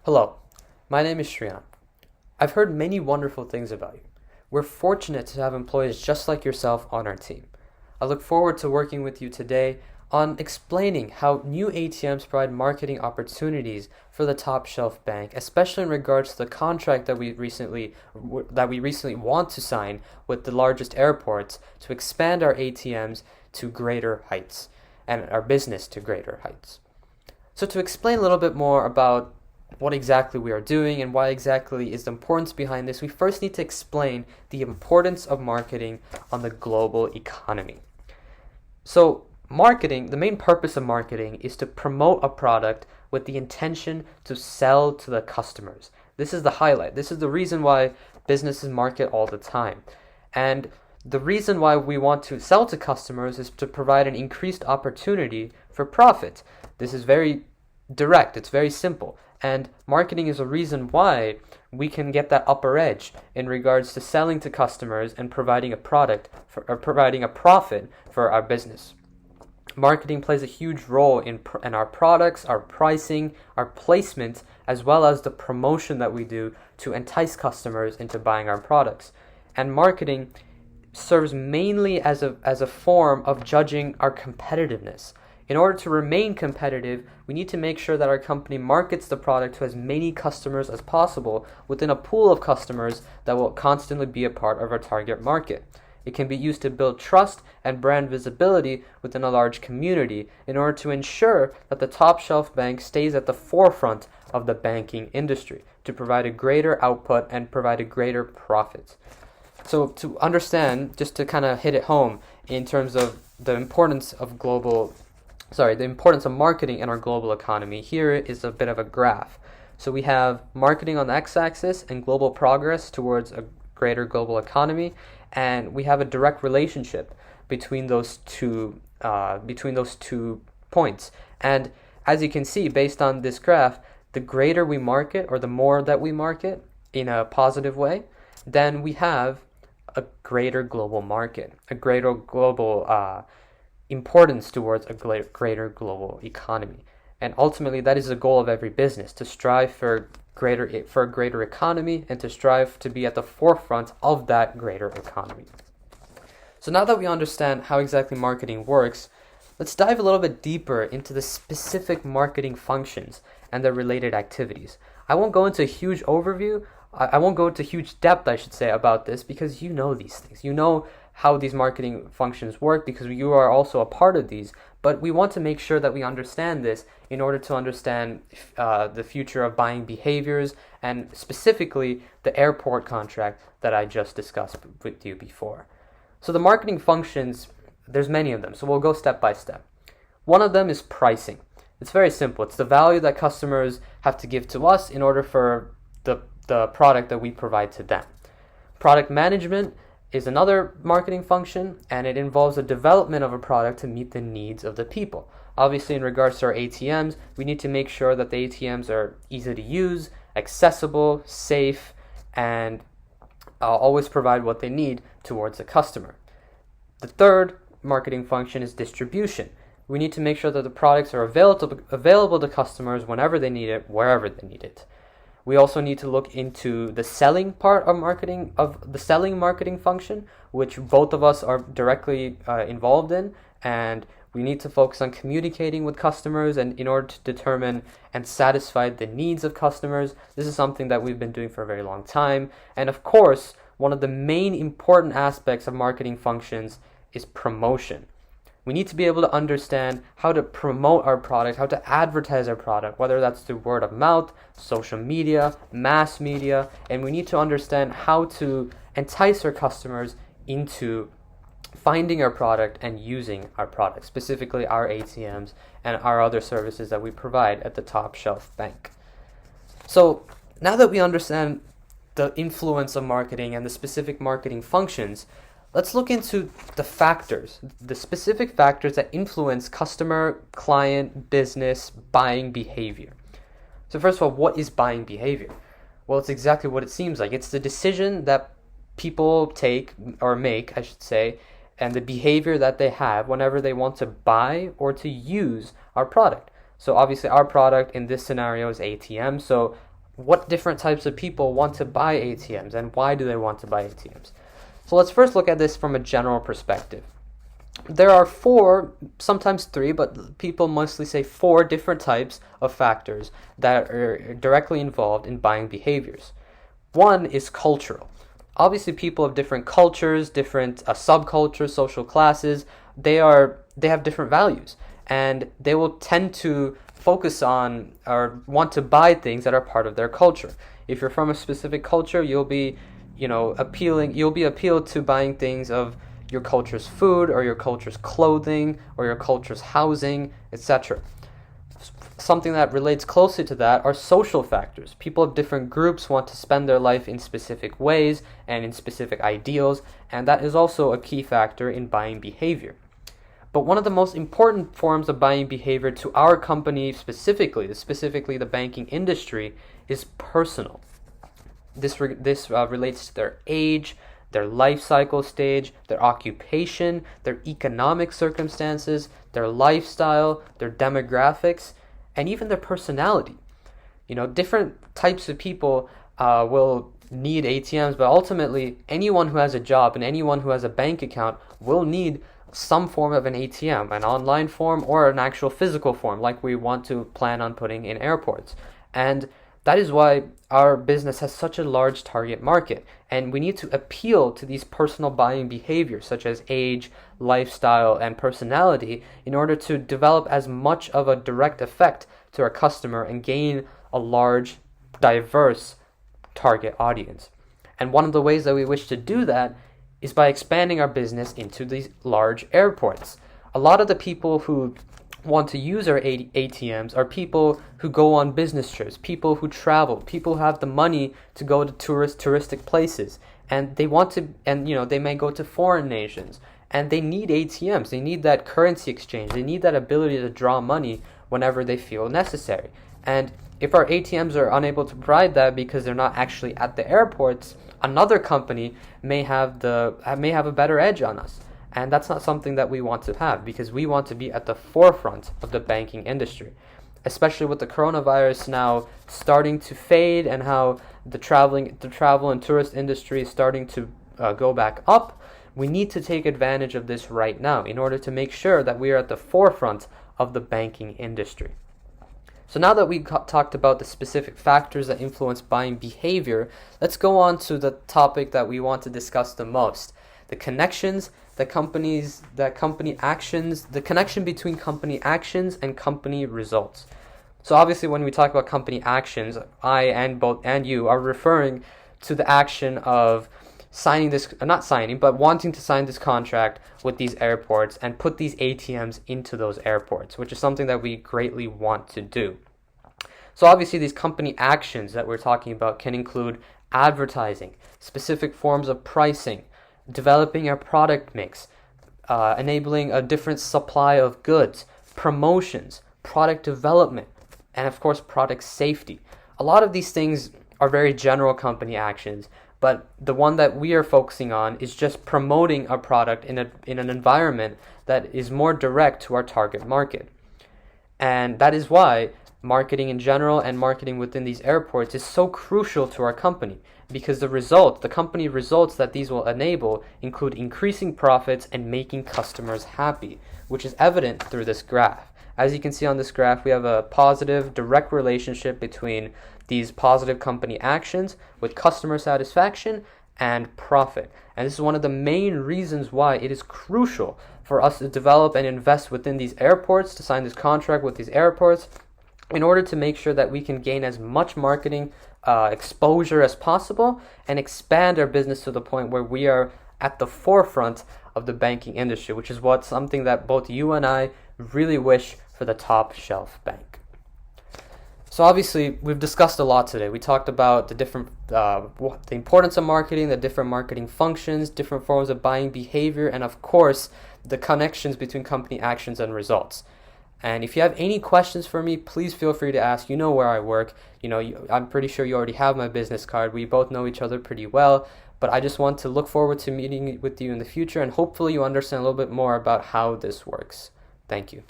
Hello, my name is Shriyan. I've heard many wonderful things about you. We're fortunate to have employees just like yourself on our team. I look forward to working with you today on explaining how new ATMs provide marketing opportunities for the top shelf bank, especially in regards to the contract that we recently want to sign with the largest airports to expand our ATMs to greater heights and our business to greater heights. So to explain a little bit more about what exactly we are doing and why exactly is the importance behind this, we first need to explain the importance of marketing on the global economy. So, marketing, the main purpose of marketing is to promote a product with the intention to sell to the customers. This is the highlight. This is the reason why businesses market all the time. And the reason why we want to sell to customers is to provide an increased opportunity for profit. This is very direct, it's very simple. And marketing is a reason why we can get that upper edge in regards to selling to customers and providing a providing a profit for our business. Marketing plays a huge role in our products, our pricing, our placement, as well as the promotion that we do to entice customers into buying our products. And marketing serves mainly as a form of judging our competitiveness. In order to remain competitive, we need to make sure that our company markets the product to as many customers as possible within a pool of customers that will constantly be a part of our target market. It can be used to build trust and brand visibility within a large community in order to ensure that the top shelf bank stays at the forefront of the banking industry to provide a greater output and provide a greater profit. So to understand, just to kind of hit it home in terms of the importance of marketing in our global economy, here is a bit of a graph. So we have marketing on the x-axis and global progress towards a greater global economy, and we have a direct relationship between those two points. And as you can see, based on this graph, the greater we market, or the more that we market in a positive way, then we have a greater global market, a greater global importance towards a greater global economy. And ultimately, that is the goal of every business, to strive for a greater economy and to strive to be at the forefront of that greater economy. So now that we understand how exactly marketing works, let's dive a little bit deeper into the specific marketing functions and their related activities. I won't go into a huge overview. I won't go into huge depth, I should say, about this, because you know these things. You know how these marketing functions work because you are also a part of these. But we want to make sure that we understand this in order to understand the future of buying behaviors, and specifically the airport contract that I just discussed with you before. So the marketing functions, there's many of them, so we'll go step by step. One of them is pricing. It's very simple. It's the value that customers have to give to us in order for the product that we provide to them. Product management is another marketing function, and it involves the development of a product to meet the needs of the people. Obviously, in regards to our ATMs, we need to make sure that the ATMs are easy to use, accessible, safe, and always provide what they need towards the customer. The third marketing function is distribution. We need to make sure that the products are available to customers whenever they need it, wherever they need it. We also need to look into the selling part of marketing, of the selling marketing function, which both of us are directly involved in, and we need to focus on communicating with customers and in order to determine and satisfy the needs of customers. This is something that we've been doing for a very long time. And of course, one of the main important aspects of marketing functions is promotion. We need to be able to understand how to promote our product, how to advertise our product, whether that's through word of mouth, social media, mass media, and we need to understand how to entice our customers into finding our product and using our product, specifically our ATMs and our other services that we provide at the top shelf bank. So now that we understand the influence of marketing and the specific marketing functions, let's look into the specific factors that influence customer, client, business, buying behavior. So first of all, what is buying behavior? Well, it's exactly what it seems like. It's the decision that people take, or make, I should say, and the behavior that they have whenever they want to buy or to use our product. So obviously our product in this scenario is ATM. So what different types of people want to buy ATMs and why do they want to buy ATMs. So let's first look at this from a general perspective. There are 4, sometimes 3, but people mostly say 4 different types of factors that are directly involved in buying behaviors. One is cultural. Obviously, people of different cultures, different subcultures, social classes, they have different values, and they will tend to focus on or want to buy things that are part of their culture. If you're from a specific culture, you'll be appealed to buying things of your culture's food or your culture's clothing or your culture's housing, etc. Something that relates closely to that are social factors. People of different groups want to spend their life in specific ways and in specific ideals, and that is also a key factor in buying behavior. But one of the most important forms of buying behavior to our company specifically the banking industry, is personal. This relates to their age, their life cycle stage, their occupation, their economic circumstances, their lifestyle, their demographics, and even their personality. Different types of people will need ATMs, but ultimately anyone who has a job and anyone who has a bank account will need some form of an ATM, an online form or an actual physical form like we want to plan on putting in airports. And that is why our business has such a large target market, and we need to appeal to these personal buying behaviors such as age, lifestyle, and personality in order to develop as much of a direct effect to our customer and gain a large, diverse target audience. And one of the ways that we wish to do that is by expanding our business into these large airports. A lot of the people who want to use our ATMs are people who go on business trips, people who travel, people who have the money to go to touristic places, and they may go to foreign nations, and they need ATMs. They need that currency exchange. They need that ability to draw money whenever they feel necessary. And if our ATMs are unable to provide that because they're not actually at the airports, another company may have a better edge on us. And that's not something that we want to have, because we want to be at the forefront of the banking industry, especially with the coronavirus now starting to fade and how the travel and tourist industry is starting to go back up. We need to take advantage of this right now in order to make sure that we are at the forefront of the banking industry. So now that we talked about the specific factors that influence buying behavior, let's go on to the topic that we want to discuss the most: the connections, the connection between company actions and company results. So obviously when we talk about company actions, I and you are referring to the action of wanting to sign this contract with these airports and put these ATMs into those airports, which is something that we greatly want to do. So obviously these company actions that we're talking about can include advertising, specific forms of pricing, developing a product mix, enabling a different supply of goods, promotions, product development, and of course product safety. A lot of these things are very general company actions, but the one that we are focusing on is just promoting a product in an environment that is more direct to our target market. And that is why marketing in general and marketing within these airports is so crucial to our company, because the company results that these will enable include increasing profits and making customers happy, which is evident through this graph. As you can see on this graph, we have a positive, direct relationship between these positive company actions with customer satisfaction and profit. And this is one of the main reasons why it is crucial for us to develop and invest within these airports, to sign this contract with these airports, in order to make sure that we can gain as much marketing exposure as possible and expand our business to the point where we are at the forefront of the banking industry, which is something that both you and I really wish for the top shelf bank. So obviously we've discussed a lot today. We talked about the importance of marketing, the different marketing functions, different forms of buying behavior, and of course the connections between company actions and results. And if you have any questions for me, please feel free to ask. You know where I work. I'm pretty sure you already have my business card. We both know each other pretty well. But I just want to look forward to meeting with you in the future, and hopefully you understand a little bit more about how this works. Thank you.